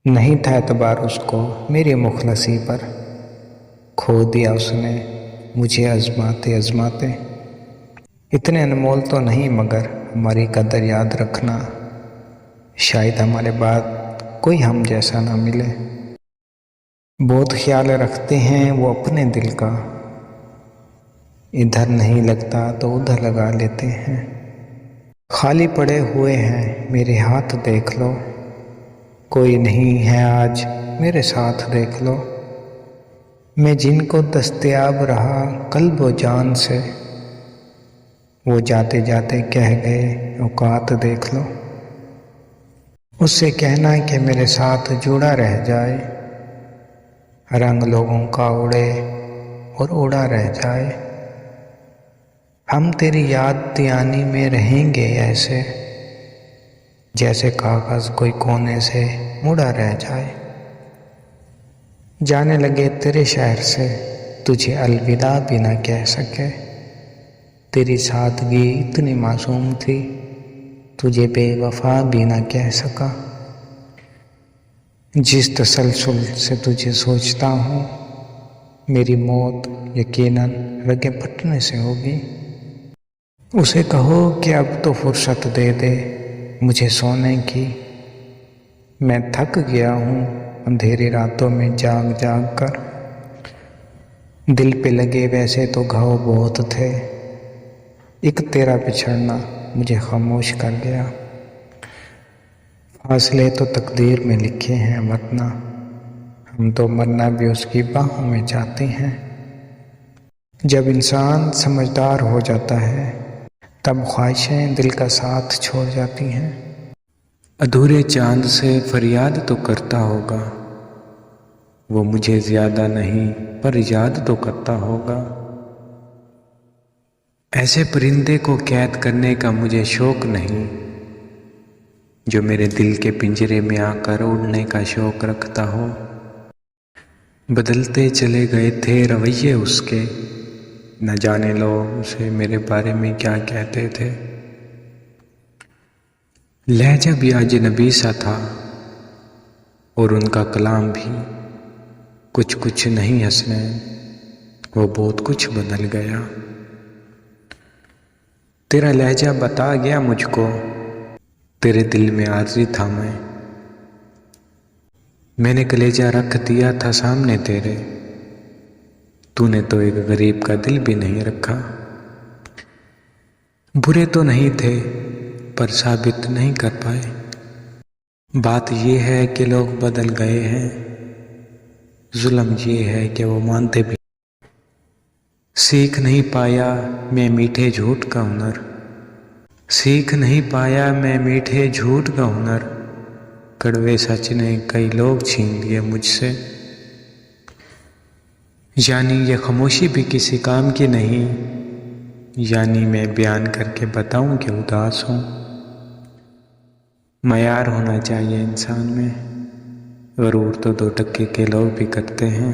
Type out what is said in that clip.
नहीं था एतबार उसको मेरी मुखलसी पर, खो दिया उसने मुझे आजमाते आजमाते। इतने अनमोल तो नहीं मगर हमारी कदर याद रखना, शायद हमारे बाद कोई हम जैसा ना मिले। बहुत ख्याल रखते हैं वो अपने दिल का, इधर नहीं लगता तो उधर लगा लेते हैं। खाली पड़े हुए हैं मेरे हाथ देख लो, कोई नहीं है आज मेरे साथ देख लो। मैं जिनको दस्तयाब रहा कल्ब व जान से, वो जाते जाते कह गए औकात देख लो। उससे कहना कि मेरे साथ जुड़ा रह जाए, रंग लोगों का उड़े और उड़ा रह जाए। हम तेरी याद दयानी में रहेंगे ऐसे, जैसे कागज कोई कोने से मुड़ा रह जाए। जाने लगे तेरे शहर से तुझे अलविदा भी ना कह सके, तेरी सादगी इतनी मासूम थी तुझे बेवफा भी ना कह सका। जिस तसलसल से तुझे सोचता हूँ, मेरी मौत यकीनन रगे पटने से होगी। उसे कहो कि अब तो फुर्सत दे दे मुझे सोने की, मैं थक गया हूँ अंधेरी रातों में जाग जाग कर। दिल पे लगे वैसे तो घाव बहुत थे, एक तेरा बिछड़ना मुझे खामोश कर गया। फासले तो तकदीर में लिखे हैं वरना हम तो मरना भी उसकी बाहों में चाहते हैं। जब इंसान समझदार हो जाता है तब ख्वाहिशें दिल का साथ छोड़ जाती हैं। अधूरे चांद से फरियाद तो करता होगा, वो मुझे ज्यादा नहीं पर याद तो करता होगा। ऐसे परिंदे को कैद करने का मुझे शौक नहीं, जो मेरे दिल के पिंजरे में आकर उड़ने का शौक रखता हो। बदलते चले गए थे रवैये उसके, न जाने लोग उसे मेरे बारे में क्या कहते थे। लहजा भी अजनबी सा था और उनका कलाम भी कुछ कुछ नहीं हसनैन, वो बहुत कुछ बदल गया। तेरा लहजा बता गया मुझको तेरे दिल में आरज़ी था मैंने कलेजा रख दिया था सामने तेरे, तूने तो एक गरीब का दिल भी नहीं रखा। बुरे तो नहीं थे पर साबित नहीं कर पाए, बात ये है कि लोग बदल गए हैं, जुल्म ये है कि वो मानते भी। सीख नहीं पाया मैं मीठे झूठ का हुनर, सीख नहीं पाया मैं मीठे झूठ का हुनर, कड़वे सच ने कई लोग छीन लिए मुझसे। यानी ये खामोशी भी किसी काम की नहीं, यानी मैं बयान करके बताऊं कि उदास हूँ। मयार होना चाहिए इंसान में, गरूर तो 2 टक्के के लोग भी करते हैं।